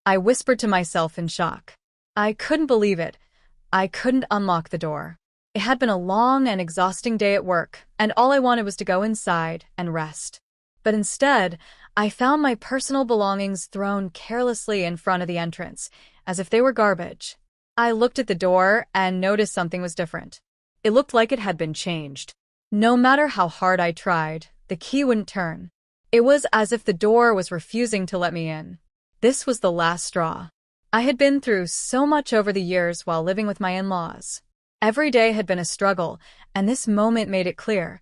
I whispered to myself in shock. I couldn't believe it. I couldn't unlock the door. It had been a long and exhausting day at work, and all I wanted was to go inside and rest. But instead, I found my personal belongings thrown carelessly in front of the entrance, as if they were garbage. I looked at the door and noticed something was different. It looked like it had been changed. No matter how hard I tried, the key wouldn't turn. It was as if the door was refusing to let me in. This was the last straw. I had been through so much over the years while living with my in-laws. Every day had been a struggle, and this moment made it clear.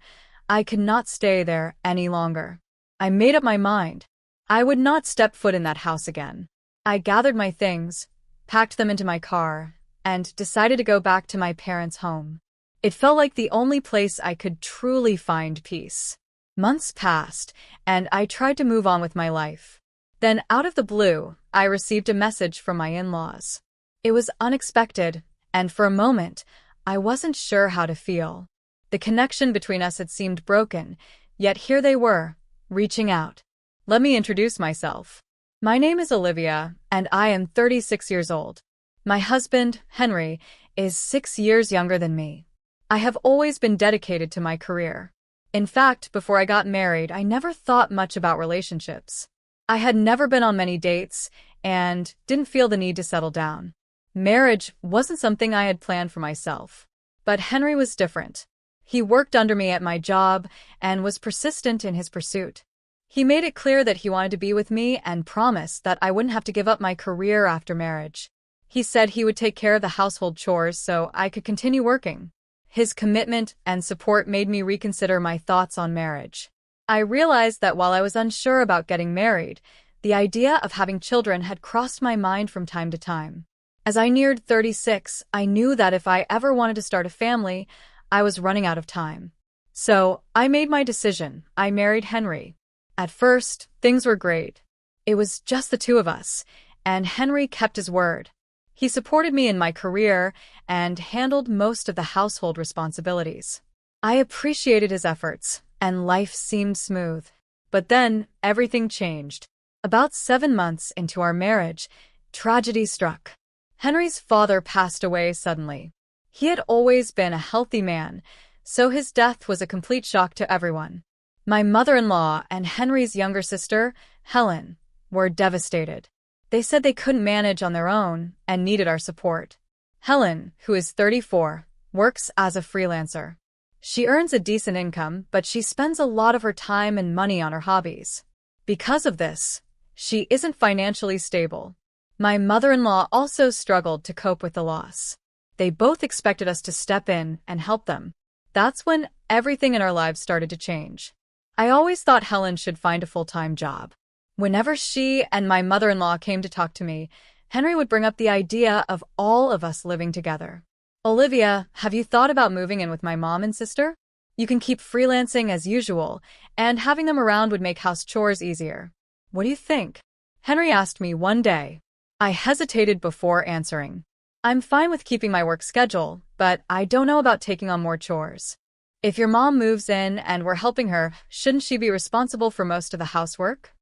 I could not stay there any longer. I made up my mind. I would not step foot in that house again. I gathered my things, packed them into my car, and decided to go back to my parents' home. It felt like the only place I could truly find peace. Months passed, and I tried to move on with my life. Then, out of the blue, I received a message from my in-laws. It was unexpected, and for a moment, I wasn't sure how to feel. The connection between us had seemed broken, yet here they were, reaching out. Let me introduce myself. My name is Olivia, and I am 36 years old. My husband, Henry, is 6 years younger than me. I have always been dedicated to my career. In fact, before I got married, I never thought much about relationships. I had never been on many dates and didn't feel the need to settle down. Marriage wasn't something I had planned for myself. But Henry was different. He worked under me at my job and was persistent in his pursuit. He made it clear that he wanted to be with me and promised that I wouldn't have to give up my career after marriage. He said he would take care of the household chores so I could continue working. His commitment and support made me reconsider my thoughts on marriage. I realized that while I was unsure about getting married, the idea of having children had crossed my mind from time to time. As I neared 36, I knew that if I ever wanted to start a family, I was running out of time. So, I made my decision. I married Henry. At first, things were great. It was just the two of us, and Henry kept his word. He supported me in my career and handled most of the household responsibilities. I appreciated his efforts, and life seemed smooth. But then, everything changed. About 7 months into our marriage, tragedy struck. Henry's father passed away suddenly. He had always been a healthy man, so his death was a complete shock to everyone. My mother-in-law and Henry's younger sister, Helen, were devastated. They said they couldn't manage on their own and needed our support. Helen, who is 34, works as a freelancer. She earns a decent income, but she spends a lot of her time and money on her hobbies. Because of this, she isn't financially stable. My mother-in-law also struggled to cope with the loss. They both expected us to step in and help them. That's when everything in our lives started to change. I always thought Helen should find a full-time job. Whenever she and my mother-in-law came to talk to me, Henry would bring up the idea of all of us living together. Olivia, have you thought about moving in with my mom and sister? You can keep freelancing as usual, and having them around would make house chores easier. What do you think? Henry asked me one day. I hesitated before answering. I'm fine with keeping my work schedule, but I don't know about taking on more chores. If your mom moves in and we're helping her, shouldn't she be responsible for most of the housework?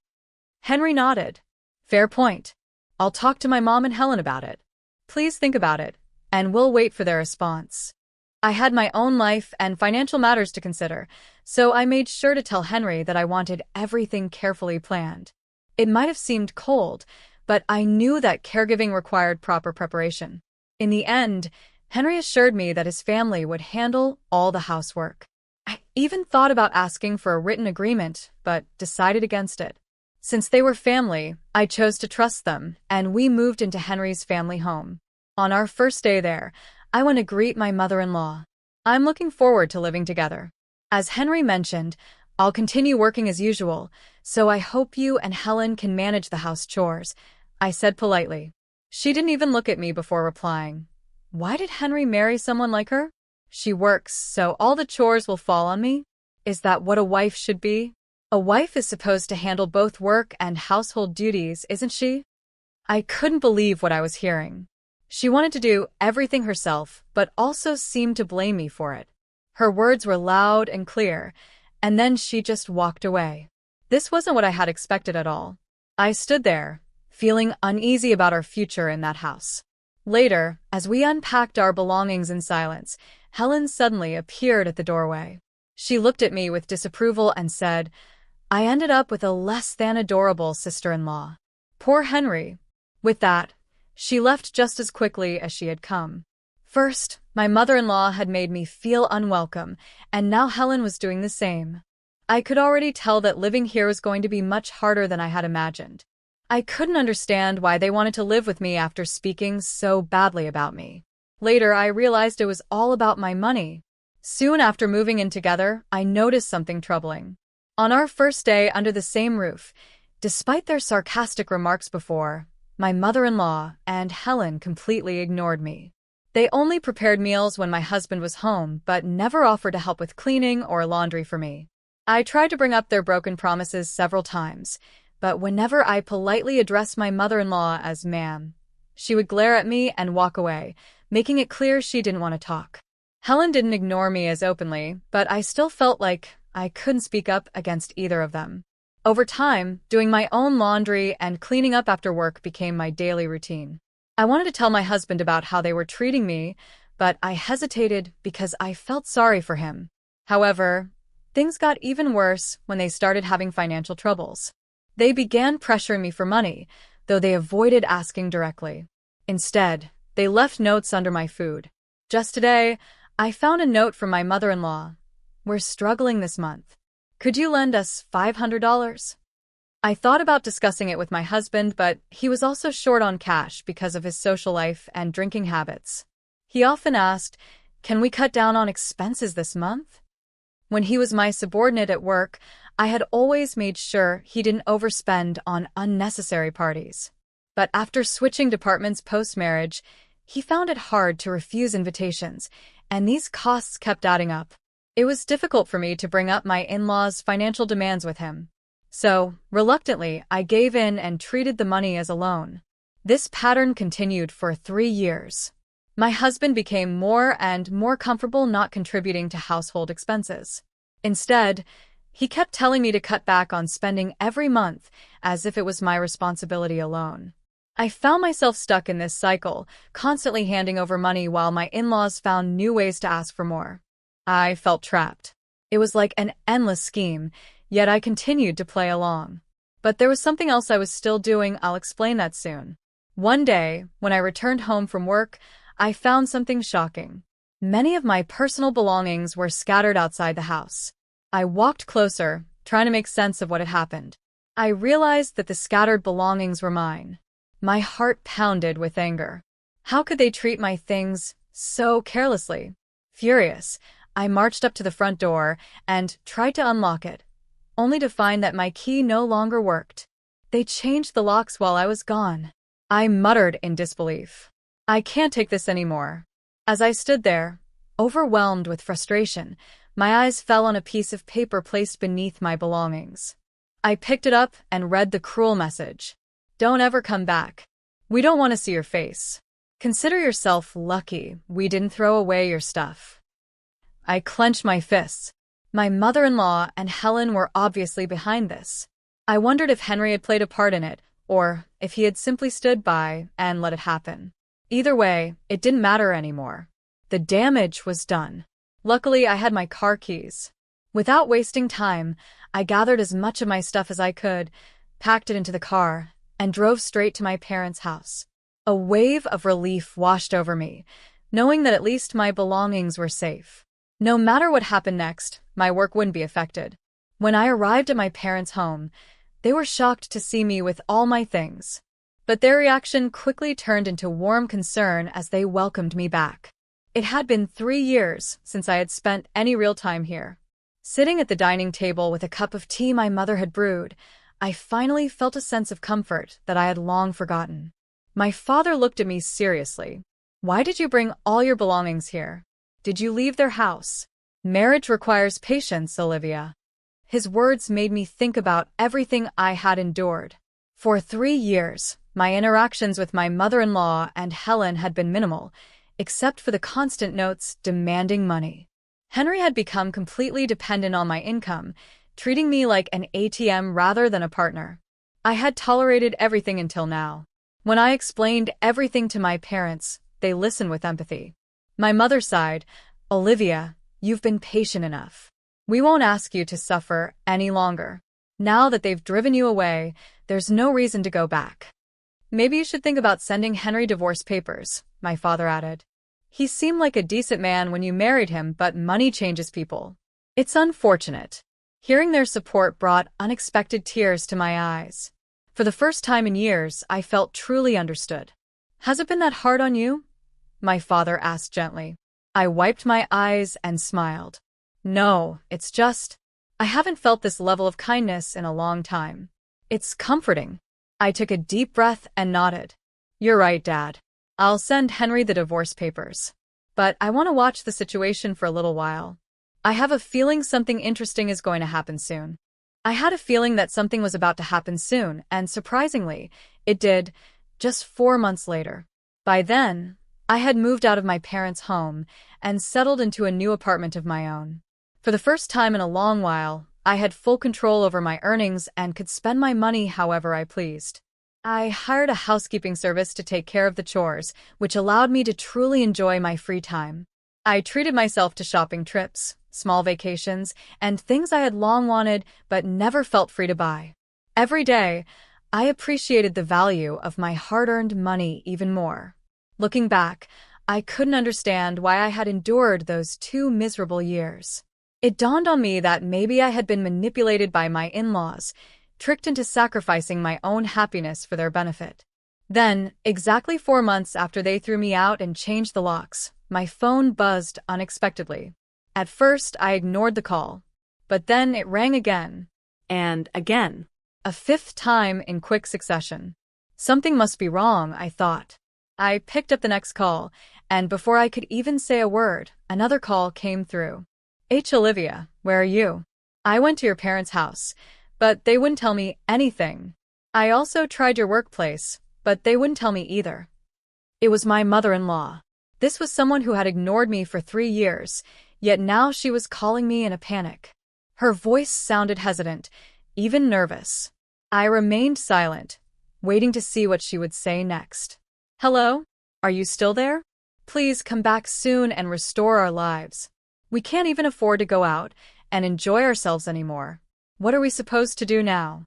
Henry nodded. Fair point. I'll talk to my mom and Helen about it. Please think about it, and we'll wait for their response. I had my own life and financial matters to consider, so I made sure to tell Henry that I wanted everything carefully planned. It might have seemed cold, but I knew that caregiving required proper preparation. In the end, Henry assured me that his family would handle all the housework. I even thought about asking for a written agreement, but decided against it. Since they were family, I chose to trust them, and we moved into Henry's family home. On our first day there, I went to greet my mother-in-law. I'm looking forward to living together. As Henry mentioned, I'll continue working as usual, so I hope you and Helen can manage the house chores, I said politely. She didn't even look at me before replying. Why did Henry marry someone like her? She works, so all the chores will fall on me? Is that what a wife should be? A wife is supposed to handle both work and household duties, isn't she? I couldn't believe what I was hearing. She wanted to do everything herself, but also seemed to blame me for it. Her words were loud and clear, and then she just walked away. This wasn't what I had expected at all. I stood there, feeling uneasy about our future in that house. Later, as we unpacked our belongings in silence, Helen suddenly appeared at the doorway. She looked at me with disapproval and said, "I ended up with a less than adorable sister-in-law. Poor Henry." With that, she left just as quickly as she had come. First, my mother-in-law had made me feel unwelcome, and now Helen was doing the same. I could already tell that living here was going to be much harder than I had imagined. I couldn't understand why they wanted to live with me after speaking so badly about me. Later, I realized it was all about my money. Soon after moving in together, I noticed something troubling. On our first day under the same roof, despite their sarcastic remarks before, my mother-in-law and Helen completely ignored me. They only prepared meals when my husband was home, but never offered to help with cleaning or laundry for me. I tried to bring up their broken promises several times, but whenever I politely addressed my mother-in-law as ma'am, she would glare at me and walk away, making it clear she didn't want to talk. Helen didn't ignore me as openly, but I still felt like I couldn't speak up against either of them. Over time, doing my own laundry and cleaning up after work became my daily routine. I wanted to tell my husband about how they were treating me, but I hesitated because I felt sorry for him. However, things got even worse when they started having financial troubles. They began pressuring me for money, though they avoided asking directly. Instead, they left notes under my food. Just today, I found a note from my mother-in-law. "We're struggling this month. Could you lend us $500? I thought about discussing it with my husband, but he was also short on cash because of his social life and drinking habits. He often asked, "Can we cut down on expenses this month?" When he was my subordinate at work, I had always made sure he didn't overspend on unnecessary parties. But after switching departments post-marriage, he found it hard to refuse invitations, and these costs kept adding up. It was difficult for me to bring up my in-laws' financial demands with him. So, reluctantly, I gave in and treated the money as a loan. This pattern continued for 3 years. My husband became more and more comfortable not contributing to household expenses. Instead, he kept telling me to cut back on spending every month as if it was my responsibility alone. I found myself stuck in this cycle, constantly handing over money while my in-laws found new ways to ask for more. I felt trapped. It was like an endless scheme, yet I continued to play along. But there was something else I was still doing. I'll explain that soon. One day, when I returned home from work, I found something shocking. Many of my personal belongings were scattered outside the house. I walked closer, trying to make sense of what had happened. I realized that the scattered belongings were mine. My heart pounded with anger. How could they treat my things so carelessly? Furious, I marched up to the front door and tried to unlock it, only to find that my key no longer worked. They changed the locks while I was gone. I muttered in disbelief. "I can't take this anymore." As I stood there, overwhelmed with frustration, my eyes fell on a piece of paper placed beneath my belongings. I picked it up and read the cruel message. "Don't ever come back. We don't want to see your face. Consider yourself lucky we didn't throw away your stuff." I clenched my fists. My mother-in-law and Helen were obviously behind this. I wondered if Henry had played a part in it, or if he had simply stood by and let it happen. Either way, it didn't matter anymore. The damage was done. Luckily, I had my car keys. Without wasting time, I gathered as much of my stuff as I could, packed it into the car, and drove straight to my parents' house. A wave of relief washed over me, knowing that at least my belongings were safe. No matter what happened next, my work wouldn't be affected. When I arrived at my parents' home, they were shocked to see me with all my things. But their reaction quickly turned into warm concern as they welcomed me back. It had been 3 years since I had spent any real time here. Sitting at the dining table with a cup of tea my mother had brewed, I finally felt a sense of comfort that I had long forgotten. My father looked at me seriously. "Why did you bring all your belongings here? Did you leave their house? Marriage requires patience, Olivia." His words made me think about everything I had endured. For 3 years, my interactions with my mother-in-law and Helen had been minimal, except for the constant notes demanding money. Henry had become completely dependent on my income, treating me like an ATM rather than a partner. I had tolerated everything until now. When I explained everything to my parents, they listened with empathy. My mother sighed, "Olivia, you've been patient enough. We won't ask you to suffer any longer. Now that they've driven you away, there's no reason to go back." "Maybe you should think about sending Henry divorce papers," my father added. "He seemed like a decent man when you married him, but money changes people." It's unfortunate. Hearing their support brought unexpected tears to my eyes. For the first time in years, I felt truly understood. "Has it been that hard on you?" my father asked gently. I wiped my eyes and smiled. "No, it's just, I haven't felt this level of kindness in a long time. It's comforting." I took a deep breath and nodded. "You're right, Dad. I'll send Henry the divorce papers. But I want to watch the situation for a little while. I have a feeling something interesting is going to happen soon." I had a feeling that something was about to happen soon, and surprisingly, it did, just 4 months later. By then, I had moved out of my parents' home and settled into a new apartment of my own. For the first time in a long while, I had full control over my earnings and could spend my money however I pleased. I hired a housekeeping service to take care of the chores, which allowed me to truly enjoy my free time. I treated myself to shopping trips, small vacations, and things I had long wanted but never felt free to buy. Every day, I appreciated the value of my hard-earned money even more. Looking back, I couldn't understand why I had endured those 2 miserable years. It dawned on me that maybe I had been manipulated by my in-laws, tricked into sacrificing my own happiness for their benefit. Then, exactly 4 months after they threw me out and changed the locks, my phone buzzed unexpectedly. At first, I ignored the call, but then it rang again, and again, a 5th time in quick succession. Something must be wrong, I thought. I picked up the next call, and before I could even say a word, another call came through. "Olivia, where are you? I went to your parents' house, but they wouldn't tell me anything. I also tried your workplace, but they wouldn't tell me either." It was my mother-in-law. This was someone who had ignored me for 3 years, yet now she was calling me in a panic. Her voice sounded hesitant, even nervous. I remained silent, waiting to see what she would say next. "Hello? Are you still there? Please come back soon and restore our lives. We can't even afford to go out and enjoy ourselves anymore. What are we supposed to do now?"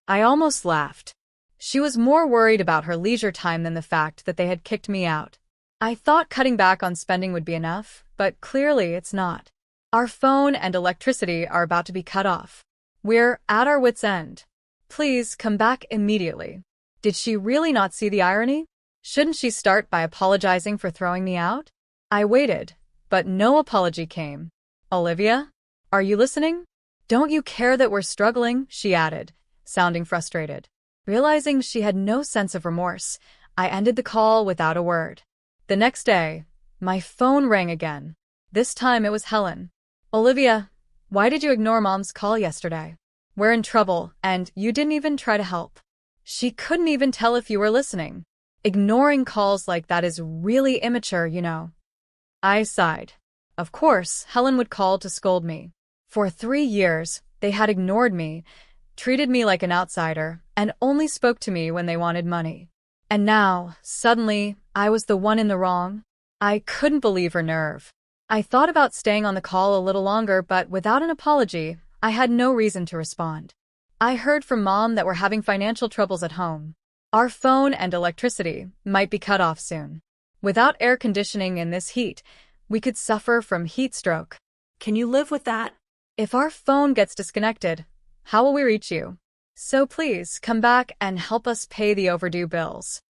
I almost laughed. She was more worried about her leisure time than the fact that they had kicked me out. I thought cutting back on spending would be enough, but clearly it's not. Our phone and electricity are about to be cut off. We're at our wits' end. Please come back immediately. Did she really not see the irony? Shouldn't she start by apologizing for throwing me out? I waited, but no apology came. "Olivia, are you listening? Don't you care that we're struggling?" she added, sounding frustrated. Realizing she had no sense of remorse, I ended the call without a word. The next day, my phone rang again. This time it was Helen. "Olivia, why did you ignore Mom's call yesterday? We're in trouble, and you didn't even try to help." She couldn't even tell if you were listening. Ignoring calls like that is really immature, you know. I sighed. Of course, Helen would call to scold me. For 3 years, they had ignored me, treated me like an outsider, and only spoke to me when they wanted money. And now, suddenly, I was the one in the wrong. I couldn't believe her nerve. I thought about staying on the call a little longer, but without an apology, I had no reason to respond. I heard from Mom that we're having financial troubles at home. Our phone and electricity might be cut off soon. Without air conditioning in this heat, we could suffer from heat stroke. Can you live with that? If our phone gets disconnected, how will we reach you? So please come back and help us pay the overdue bills."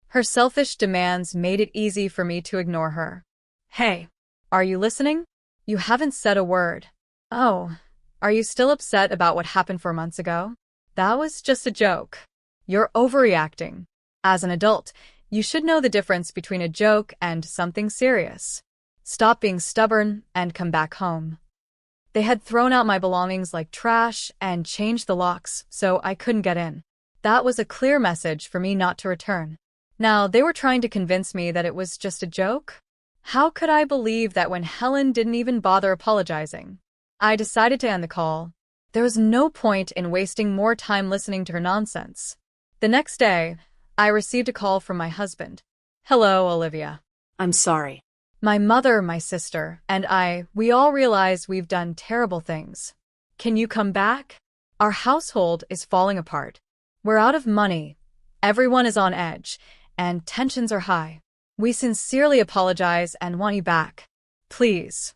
Her selfish demands made it easy for me to ignore her. "Hey, are you listening? You haven't said a word." "Oh, are you still upset about what happened 4 months ago? That was just a joke. You're overreacting. As an adult, you should know the difference between a joke and something serious. Stop being stubborn and come back home." They had thrown out my belongings like trash and changed the locks, so I couldn't get in. That was a clear message for me not to return. Now, they were trying to convince me that it was just a joke? How could I believe that when Helen didn't even bother apologizing? I decided to end the call. There was no point in wasting more time listening to her nonsense. The next day, I received a call from my husband. "Hello, Olivia. I'm sorry. My mother, my sister, and we all realize we've done terrible things. Can you come back? Our household is falling apart. We're out of money. Everyone is on edge, and tensions are high. We sincerely apologize and want you back. Please."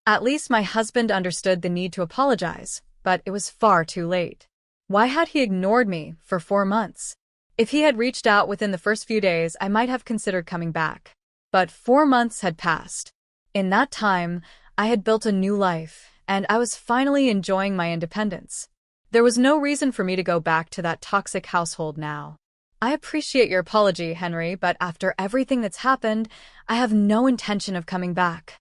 At least my husband understood the need to apologize, but it was far too late. Why had he ignored me for 4 months? If he had reached out within the first few days, I might have considered coming back. But 4 months had passed. In that time, I had built a new life, and I was finally enjoying my independence. There was no reason for me to go back to that toxic household now. "I appreciate your apology, Henry, but after everything that's happened, I have no intention of coming back."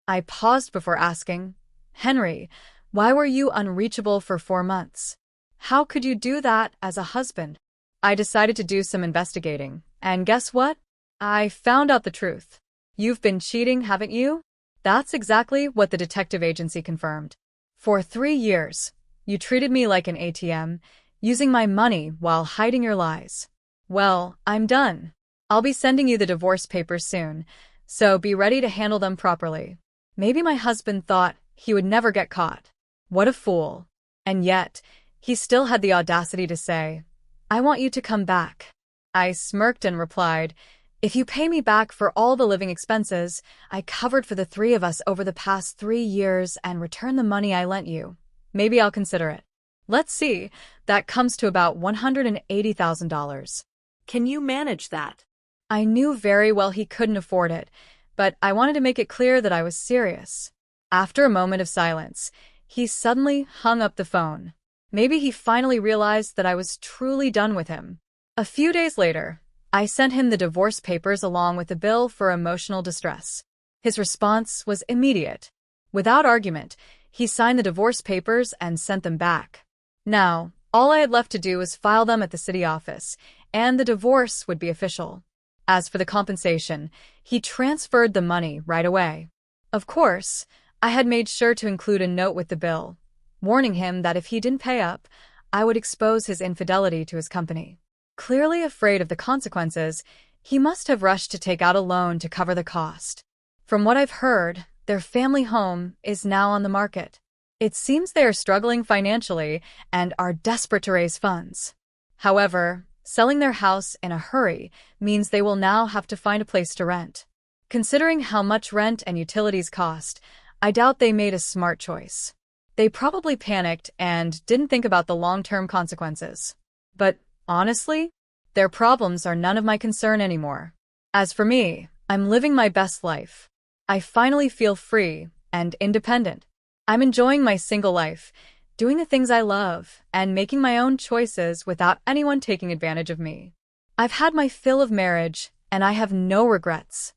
I paused before asking, "Henry, why were you unreachable for 4 months? How could you do that as a husband?" I decided to do some investigating, and guess what? I found out the truth. "You've been cheating, haven't you?" That's exactly what the detective agency confirmed. "For 3 years, you treated me like an ATM, using my money while hiding your lies." Well, I'm done. I'll be sending you the divorce papers soon, so be ready to handle them properly. Maybe my husband thought he would never get caught. What a fool. And yet, he still had the audacity to say, "I want you to come back." I smirked and replied, "If you pay me back for all the living expenses I covered for the 3 of us over the past 3 years and return the money I lent you, maybe I'll consider it." Let's see, that comes to about $180,000. Can you manage that? I knew very well he couldn't afford it, but I wanted to make it clear that I was serious. After a moment of silence, he suddenly hung up the phone. Maybe he finally realized that I was truly done with him. A few days later, I sent him the divorce papers along with the bill for emotional distress. His response was immediate. Without argument, he signed the divorce papers and sent them back. Now, all I had left to do was file them at the city office, and the divorce would be official. As for the compensation, he transferred the money right away. Of course, I had made sure to include a note with the bill, warning him that if he didn't pay up, I would expose his infidelity to his company. Clearly afraid of the consequences, he must have rushed to take out a loan to cover the cost. From what I've heard, their family home is now on the market. It seems they are struggling financially and are desperate to raise funds. However, selling their house in a hurry means they will now have to find a place to rent. Considering how much rent and utilities cost, I doubt they made a smart choice. They probably panicked and didn't think about the long-term consequences. But honestly, their problems are none of my concern anymore. As for me, I'm living my best life. I finally feel free and independent. I'm enjoying my single life, doing the things I love, and making my own choices without anyone taking advantage of me. I've had my fill of marriage, and I have no regrets.